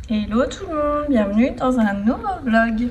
Hello tout le monde, bienvenue dans un nouveau vlog.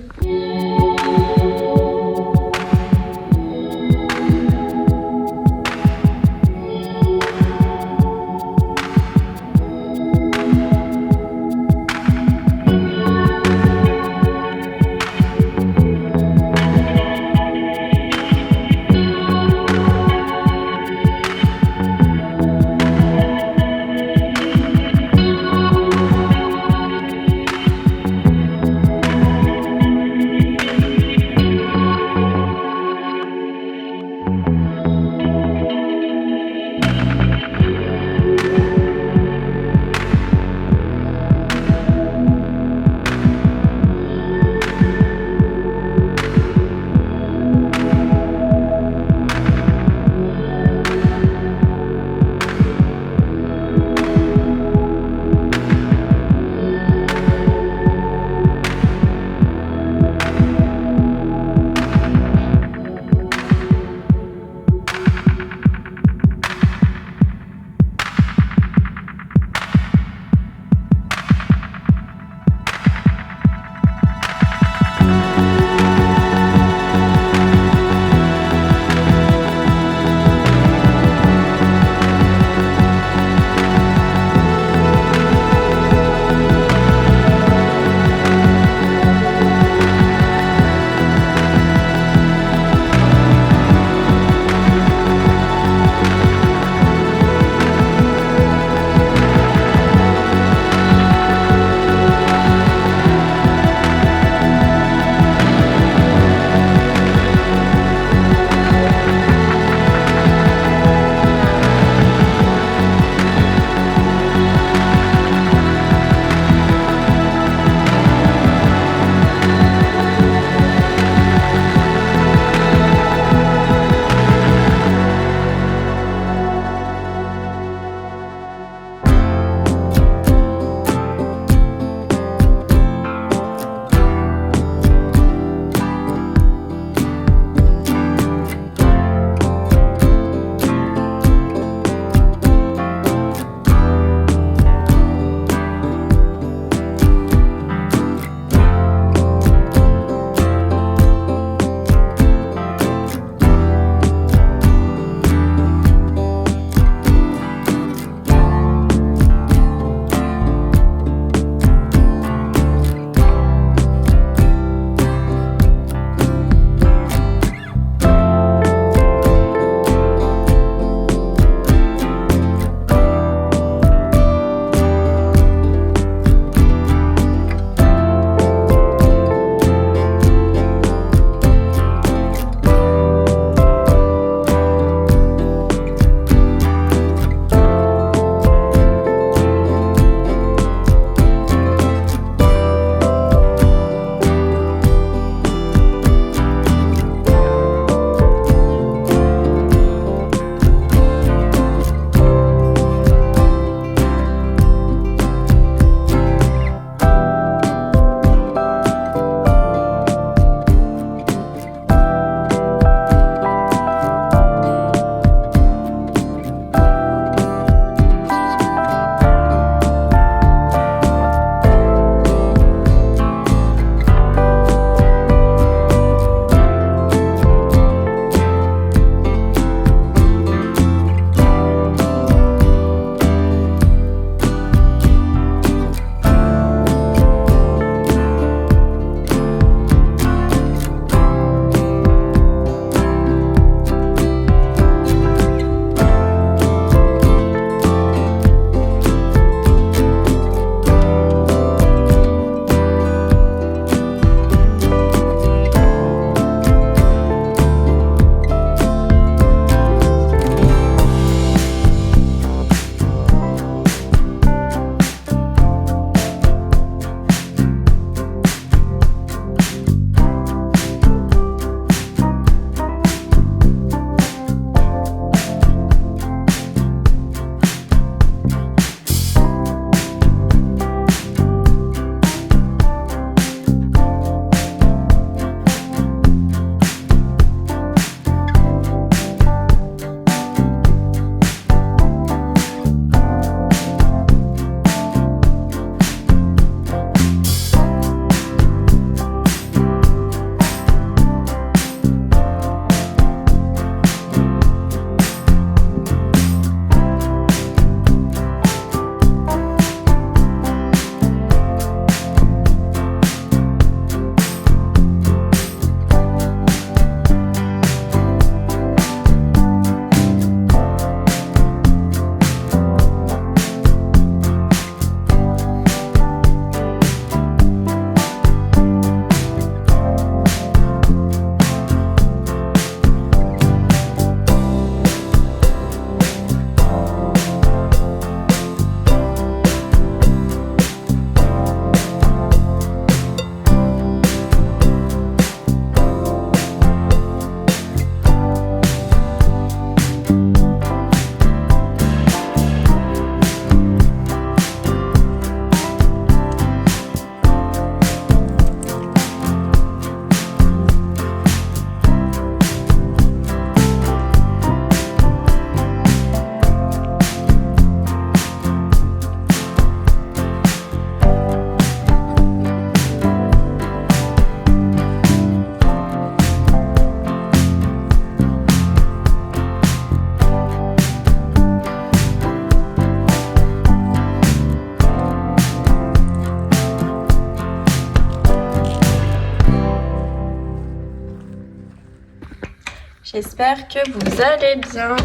j'espère que vous allez bien.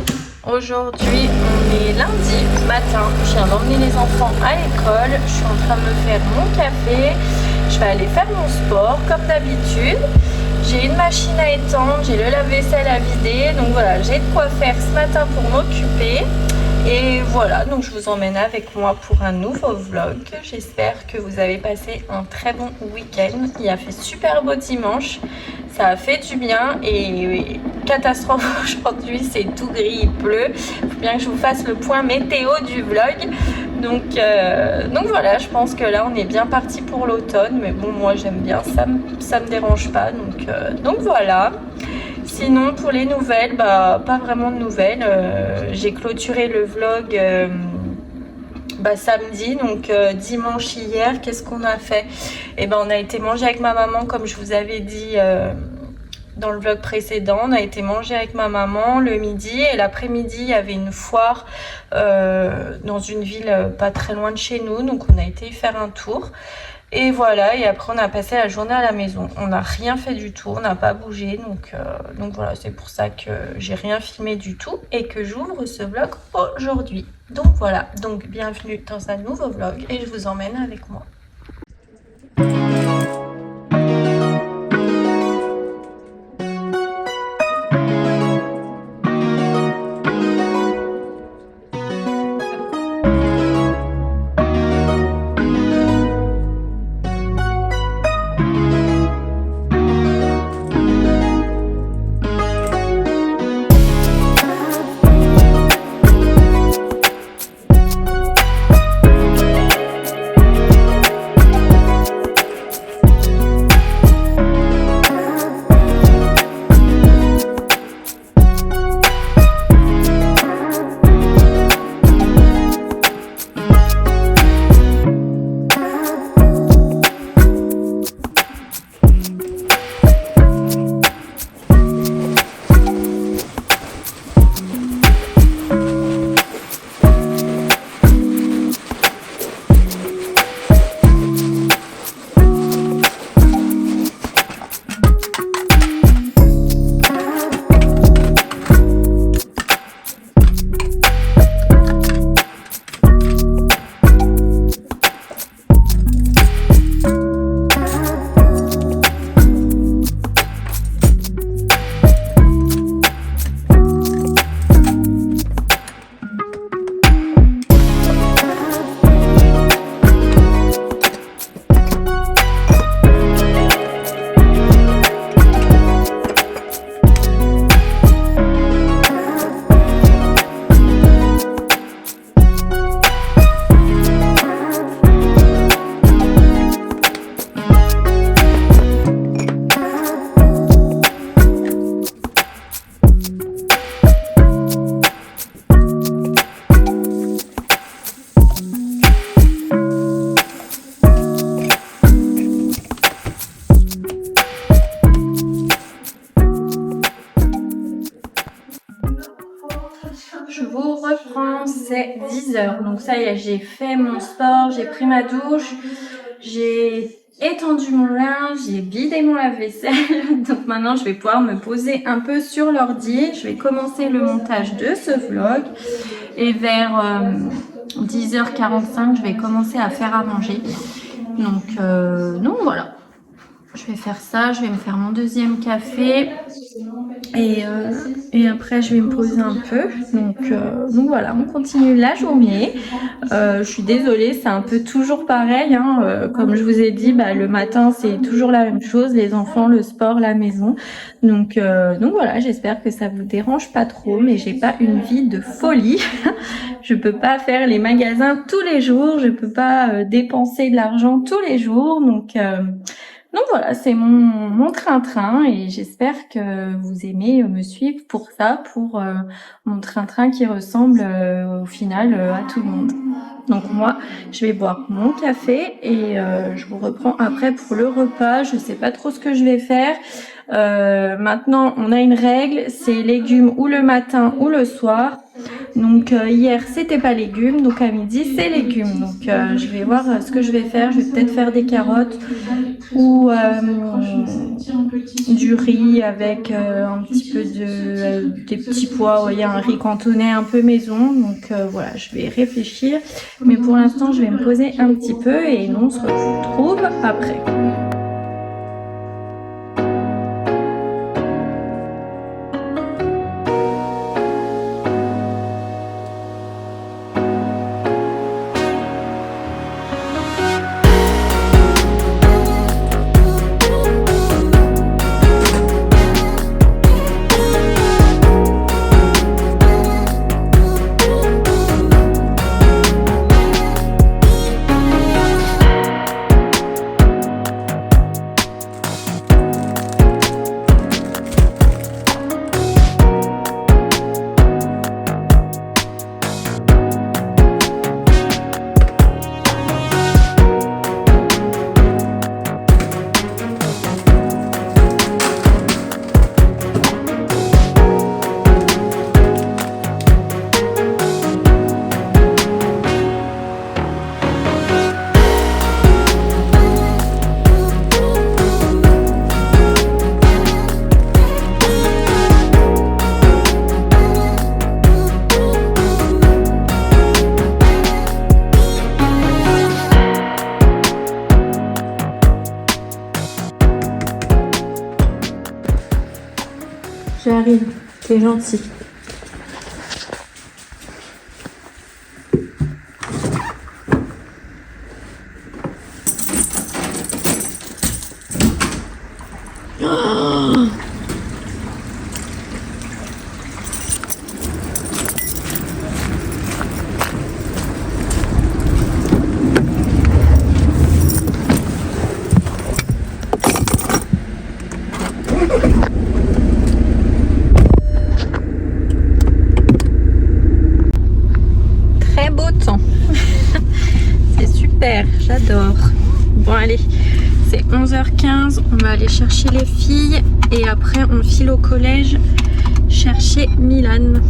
Aujourd'hui, on est lundi matin, je viens d'emmener les enfants à l'école, je suis en train de me faire mon café, je vais aller faire mon sport comme d'habitude. J'ai une machine à étendre, j'ai le lave-vaisselle à vider, donc voilà, j'ai de quoi faire ce matin pour m'occuper. Et voilà, donc je vous emmène avec moi pour un nouveau vlog. J'espère que vous avez passé un très bon week-end. Il a fait super beau dimanche, ça a fait du bien et catastrophe aujourd'hui, c'est tout gris, il pleut. Il faut bien que je vous fasse le point météo du vlog. Donc voilà, je pense que là on est bien parti pour l'automne, mais bon, moi j'aime bien, ça me dérange pas, donc voilà. Sinon pour les nouvelles, pas vraiment de nouvelles. J'ai clôturé le vlog samedi, donc dimanche hier. Qu'est-ce qu'on a fait? On a été manger avec ma maman, comme je vous avais dit dans le vlog précédent. On a été manger avec ma maman le midi, et l'après-midi il y avait une foire dans une ville pas très loin de chez nous, donc on a été y faire un tour. Et voilà, et après on a passé la journée à la maison. On n'a rien fait du tout, on n'a pas bougé, donc voilà, c'est pour ça que j'ai rien filmé du tout et que j'ouvre ce vlog aujourd'hui. Donc voilà, donc bienvenue dans un nouveau vlog et je vous emmène avec moi. Je vous reprends, c'est 10h. Donc ça y est, j'ai fait mon sport, j'ai pris ma douche, j'ai étendu mon linge, j'ai vidé mon lave-vaisselle. Donc maintenant, je vais pouvoir me poser un peu sur l'ordi. Je vais commencer le montage de ce vlog. Et vers 10h45, je vais commencer à faire à manger. Donc voilà. Je vais faire ça, je vais me faire mon deuxième café et après je vais me poser un peu. Donc voilà, on continue la journée. Je suis désolée, c'est un peu toujours pareil, hein. Comme je vous ai dit, le matin c'est toujours la même chose, les enfants, le sport, la maison. Donc voilà, j'espère que ça vous dérange pas trop, mais j'ai pas une vie de folie. Je peux pas faire les magasins tous les jours, je peux pas dépenser de l'argent tous les jours, donc voilà, c'est mon train-train et j'espère que vous aimez me suivre pour ça, pour mon train-train qui ressemble au final à tout le monde. Donc moi, je vais boire mon café et je vous reprends après pour le repas. Je sais pas trop ce que je vais faire. Maintenant, on a une règle, c'est légumes ou le matin ou le soir. Donc hier c'était pas légumes, donc à midi c'est légumes. Donc je vais voir ce que je vais faire. Je vais peut-être faire des carottes ou du riz avec un petit peu des petits pois. Il y a un riz cantonais un peu maison. Donc voilà, je vais réfléchir. Mais pour l'instant je vais me poser un petit peu et nous on se retrouve après. J'arrive, t'es gentil. J'adore. Bon allez, c'est 11h15, on va aller chercher les filles et après on file au collège chercher Milan.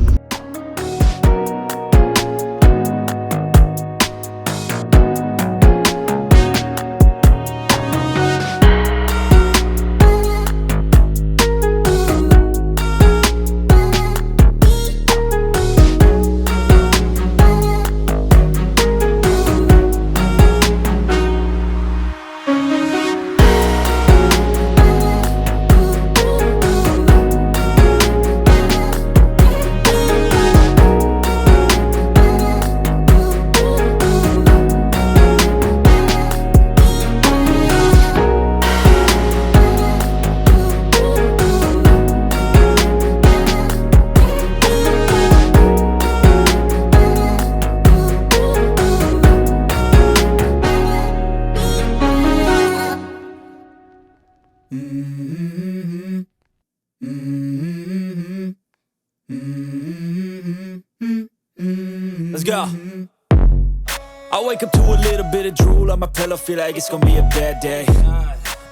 Let's go. I wake up to a little bit of drool on my pillow, feel like it's gonna be a bad day.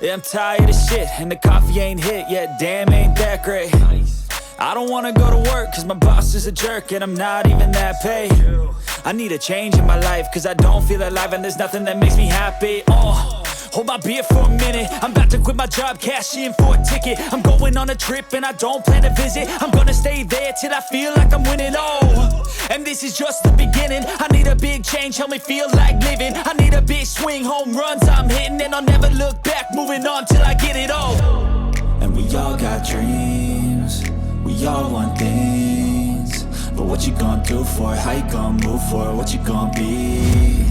Yeah, I'm tired of shit, and the coffee ain't hit yet, damn, ain't that great. I don't wanna go to work, cause my boss is a jerk, and I'm not even that paid. I need a change in my life, cause I don't feel alive, and there's nothing that makes me happy. Hold my beer for a minute, I'm about to quit my job, cash in for a ticket. I'm going on a trip and I don't plan to visit. I'm gonna stay there till I feel like I'm winning, and this is just the beginning. I need a big change, help me feel like living. I need a big swing, home runs I'm hitting, and I'll never look back, moving on till I get it all. And we all got dreams, we all want things, but what you gonna do for it? How you gonna move for it? What you gonna be?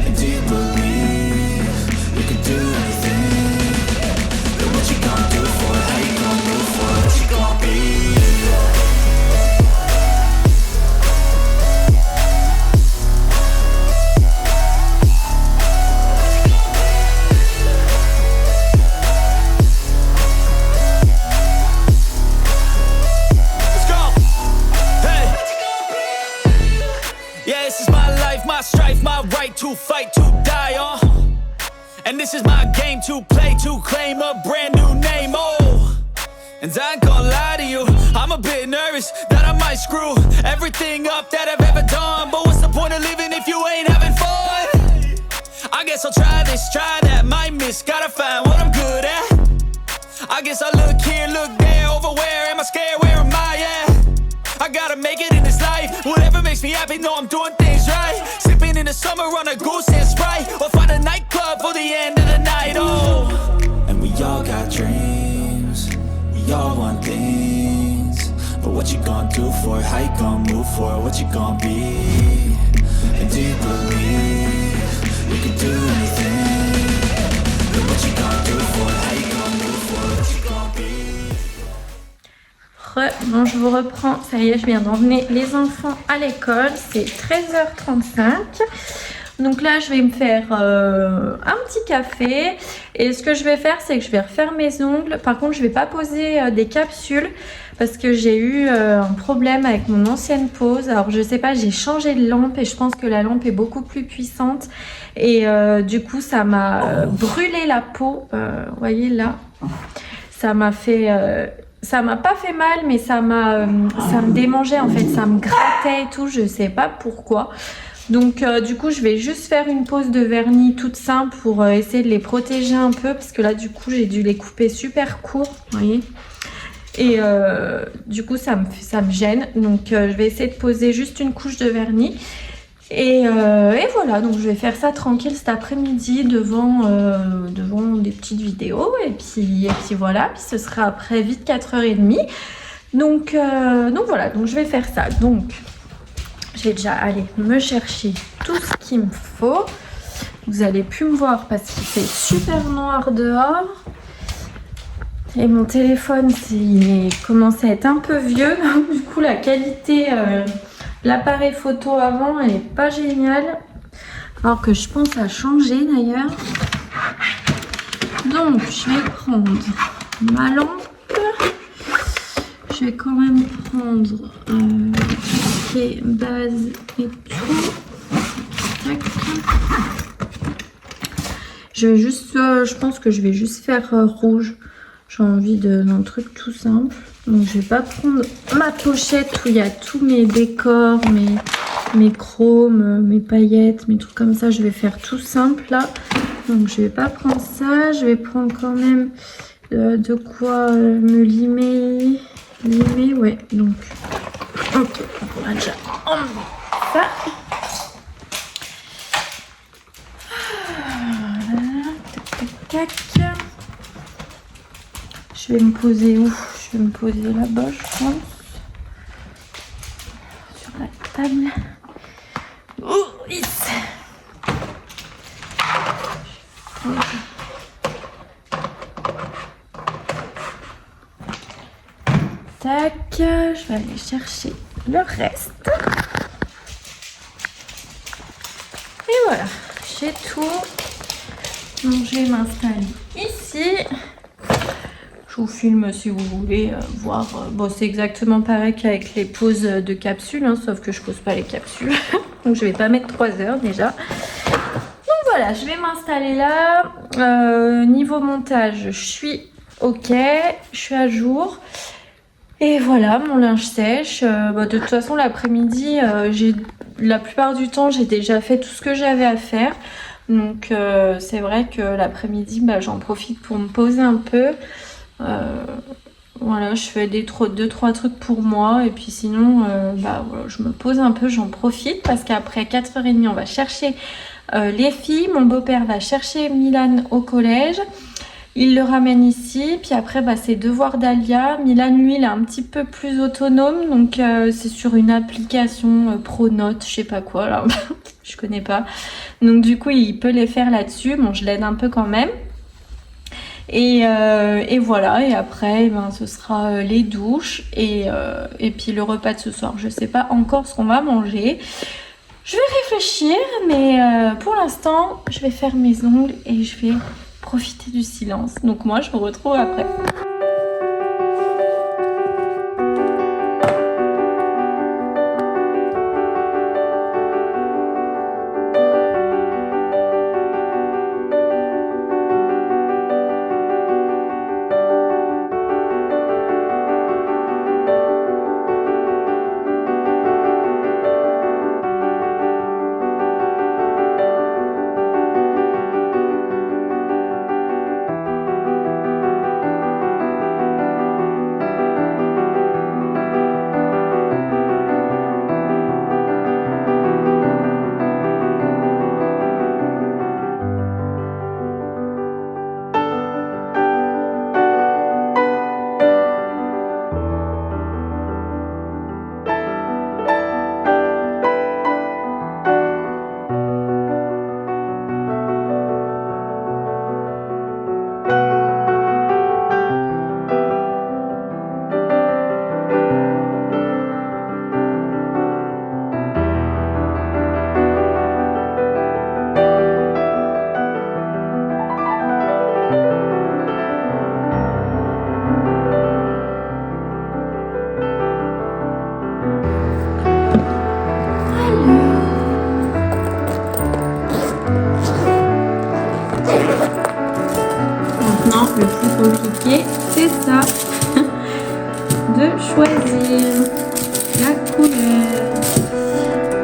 And do you believe you can do anything? But what you gonna do for it? How you gonna move for it? What you gonna be? My strife, my right to fight, to die on. And this is my game to play, to claim a brand new name, And I ain't gonna lie to you, I'm a bit nervous that I might screw everything up that I've ever done. But what's the point of living if you ain't having fun? I guess I'll try this, try that, might miss, gotta find what I'm good at. I guess I look here, look there, over where am I scared, where am I at? I gotta make it in this life, whatever makes me happy, know I'm doing things right. Sipping in the summer on a goose and Sprite, or find a nightclub for the end of the night, oh. And we all got dreams, we all want things. But what you gonna do for it, how you gonna move for it, what you gonna be? And do you believe we can do anything? But what you gonna do for it, how you gonna move for it, what you gonna be? Bon, je vous reprends, ça y est, je viens d'emmener les enfants à l'école, c'est 13h35. Donc là, je vais me faire un petit café. Et ce que je vais faire, c'est que je vais refaire mes ongles. Par contre, je vais pas poser des capsules parce que j'ai eu un problème avec mon ancienne pose. Alors, je sais pas, j'ai changé de lampe et je pense que la lampe est beaucoup plus puissante. Et du coup, ça m'a brûlé la peau. Vous voyez là, ça m'a fait... ça m'a pas fait mal, mais ça me démangeait en fait, ça me grattait et tout, je sais pas pourquoi. Donc du coup je vais juste faire une pose de vernis toute simple pour essayer de les protéger un peu, parce que là du coup j'ai dû les couper super court, vous voyez. Et du coup ça me gêne, donc je vais essayer de poser juste une couche de vernis. Et voilà, donc je vais faire ça tranquille cet après-midi devant des petites vidéos et puis voilà, puis ce sera après vite 4h30. Donc voilà, donc je vais faire ça. Donc je vais déjà aller me chercher tout ce qu'il me faut. Vous allez plus me voir parce qu'il fait super noir dehors. Et mon téléphone, il commence à être un peu vieux. Du coup la qualité... l'appareil photo avant, elle est pas géniale. Alors que je pense à changer d'ailleurs. Donc, je vais prendre ma lampe. Je vais quand même prendre ce qui est base et tout. Tac. Je vais juste, je pense que je vais juste faire rouge. J'ai envie d'un truc tout simple. Donc je vais pas prendre ma pochette où il y a tous mes décors, mes chromes, mes paillettes, mes trucs comme ça. Je vais faire tout simple là. Donc je vais pas prendre ça. Je vais prendre quand même de quoi me limer. Limer, ouais. Donc ok, on va déjà emmener ça. Voilà. Tac, tac, tac. Je vais me poser où? Je vais me poser là-bas, je pense. Sur la table. Oh, yes. Tac, je vais aller chercher le reste. Et voilà, j'ai tout. Donc je vais m'installer ici. Je vous filme si vous voulez voir. Bon, c'est exactement pareil qu'avec les poses de capsules, hein, sauf que je pose pas les capsules. Donc je vais pas mettre 3 heures déjà. Donc voilà, je vais m'installer là. Niveau montage, je suis ok, je suis à jour. Et voilà, mon linge sèche. De toute façon, l'après-midi, la plupart du temps, j'ai déjà fait tout ce que j'avais à faire. Donc c'est vrai que l'après-midi, j'en profite pour me poser un peu. Voilà, je fais 2-3 trucs pour moi et puis sinon voilà, je me pose un peu, j'en profite parce qu'après 4h30 on va chercher les filles, mon beau-père va chercher Milan au collège, il le ramène ici, puis après c'est devoir d'Alia. Milan lui il est un petit peu plus autonome, donc c'est sur une application Pronote, je sais pas quoi là, je connais pas, donc du coup il peut les faire là-dessus. Bon, je l'aide un peu quand même. Et voilà, et après ce sera les douches et puis le repas de ce soir. Je sais pas encore ce qu'on va manger, je vais réfléchir, mais pour l'instant je vais faire mes ongles et je vais profiter du silence. Donc moi je vous retrouve après. chier, c'est ça. De choisir la couleur.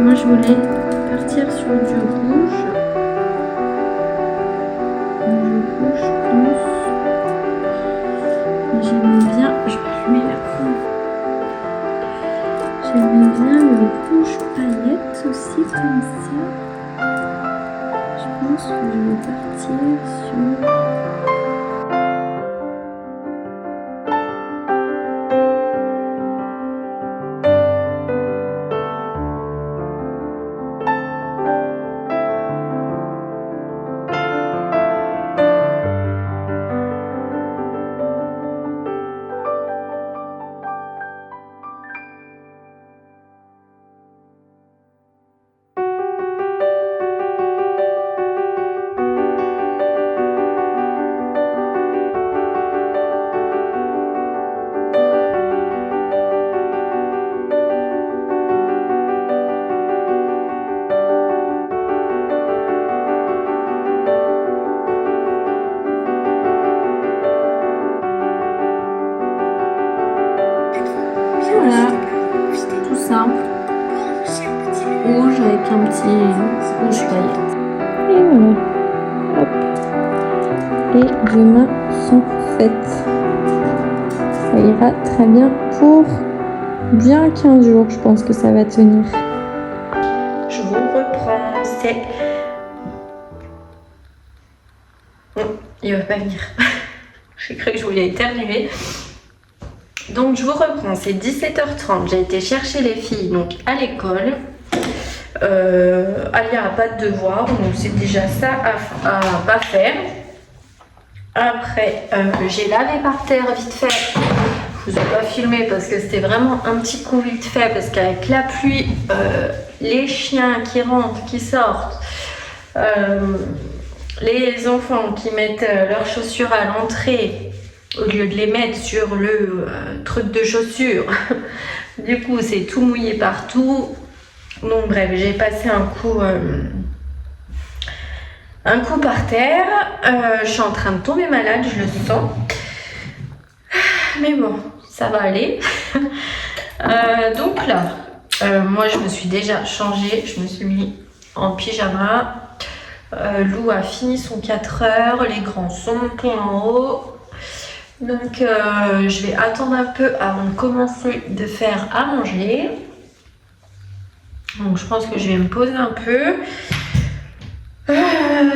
Moi je voulais partir sur du rouge. Du rouge plus. J'aimais bien, je vais allumer la couleur. J'aimais bien le rouge paillette aussi comme ça. Je pense que je vais partir sur... Voilà, tout simple, rouge avec un petit rouge paillette. Et voilà, hop. Et les mains sont faites. Ça ira très bien pour bien 15 jours, je pense que ça va tenir. Je vous reprends, c'est... il va pas venir. J'ai cru que je voulais éternuer. Donc je vous reprends, c'est 17h30, j'ai été chercher les filles donc à l'école. Alia n'a pas de devoir, donc c'est déjà ça à pas faire. Après, j'ai lavé par terre vite fait. Je vous ai pas filmé parce que c'était vraiment un petit coup vite fait parce qu'avec la pluie, les chiens qui rentrent, qui sortent, les enfants qui mettent leurs chaussures à l'entrée au lieu de les mettre sur le truc de chaussures. Du coup, c'est tout mouillé partout. Donc bref, j'ai passé un coup par terre. Je suis en train de tomber malade, je le sens. Mais bon, ça va aller. Donc là, moi je me suis déjà changée. Je me suis mis en pyjama. Lou a fini son 4 heures. Les grands sont montés en haut. Donc je vais attendre un peu avant de commencer de faire à manger. Donc je pense que je vais me poser un peu.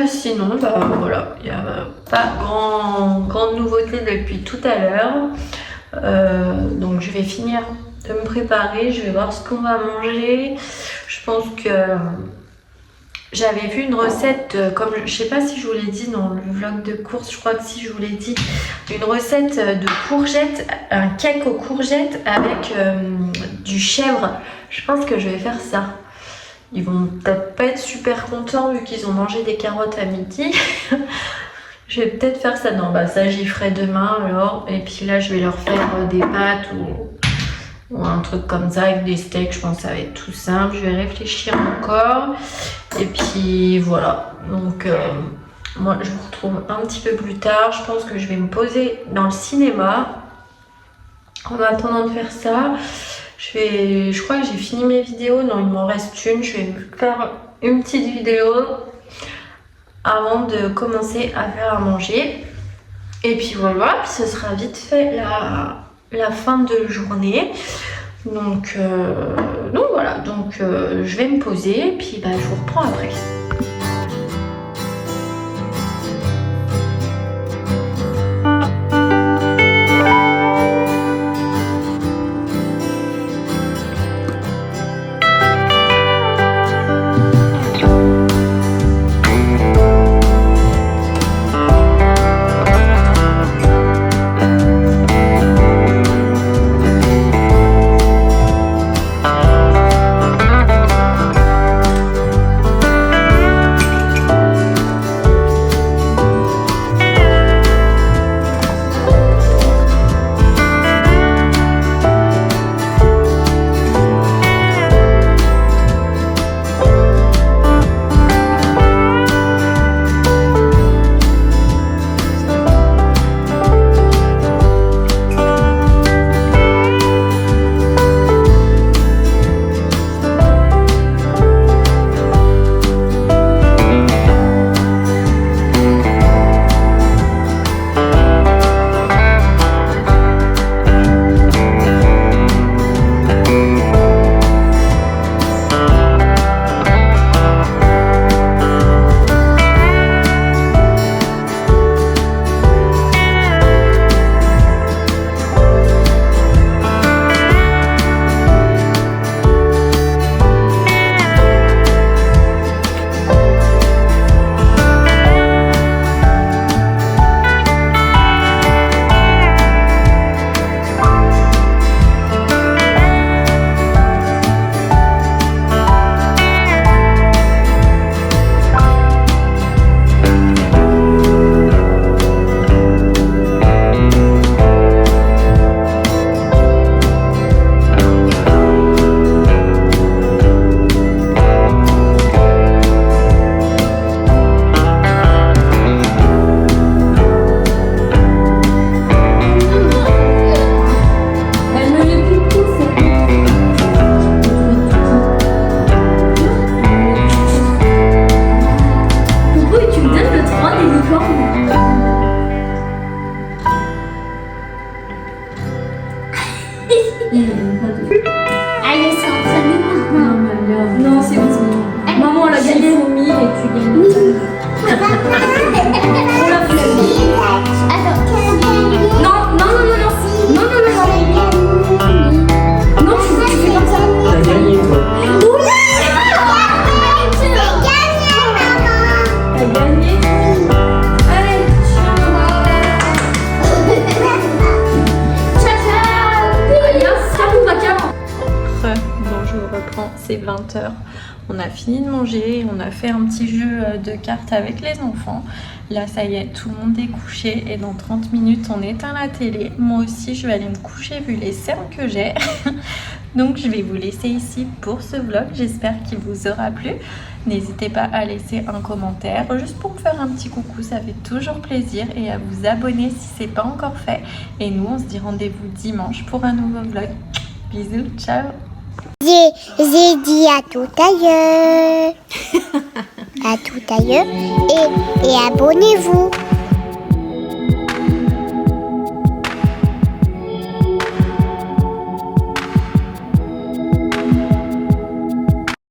Sinon, bah voilà, il n'y a pas grande nouveauté depuis tout à l'heure. Donc je vais finir de me préparer, je vais voir ce qu'on va manger. Je pense que j'avais vu une recette, comme je sais pas si je vous l'ai dit dans le vlog de course, je crois que si je vous l'ai dit, une recette de courgettes, un cake aux courgettes avec du chèvre. Je pense que je vais faire ça. Ils vont peut-être pas être super contents vu qu'ils ont mangé des carottes à midi. Je vais peut-être faire ça. Non, bah ça j'y ferai demain alors. Et puis là je vais leur faire des pâtes ou un truc comme ça avec des steaks. Je pense que ça va être tout simple. Je vais réfléchir encore. Et puis voilà. Donc moi je vous retrouve un petit peu plus tard. Je pense que je vais me poser dans le cinéma. En attendant de faire ça, je crois que j'ai fini mes vidéos. Non, il m'en reste une. Je vais me faire une petite vidéo avant de commencer à faire à manger. Et puis voilà, puis ce sera vite fait la fin de journée. Donc voilà, donc je vais me poser. Puis bah, je vous reprends après. Allez, c'est entre nous. Non, c'est bon. Maman, elle a gagné. Et tu gagnes. On l'a fait. Non, non, non, non, non. Non, non, non, non. Non, tu fais comme ça. T'as gagné, toi. T'as gagné. Allez, bon, je reprends, c'est 20h. On a fini de manger, on a fait un petit jeu de cartes avec les enfants. Là, ça y est, tout le monde est couché et dans 30 minutes, on éteint la télé. Moi aussi, je vais aller me coucher vu les cernes que j'ai. Donc, je vais vous laisser ici pour ce vlog. J'espère qu'il vous aura plu. N'hésitez pas à laisser un commentaire juste pour me faire un petit coucou, ça fait toujours plaisir, et à vous abonner si ce n'est pas encore fait. Et nous, on se dit rendez-vous dimanche pour un nouveau vlog. Bisous, ciao. J'ai dit à tout ailleurs. À tout ailleurs et abonnez-vous.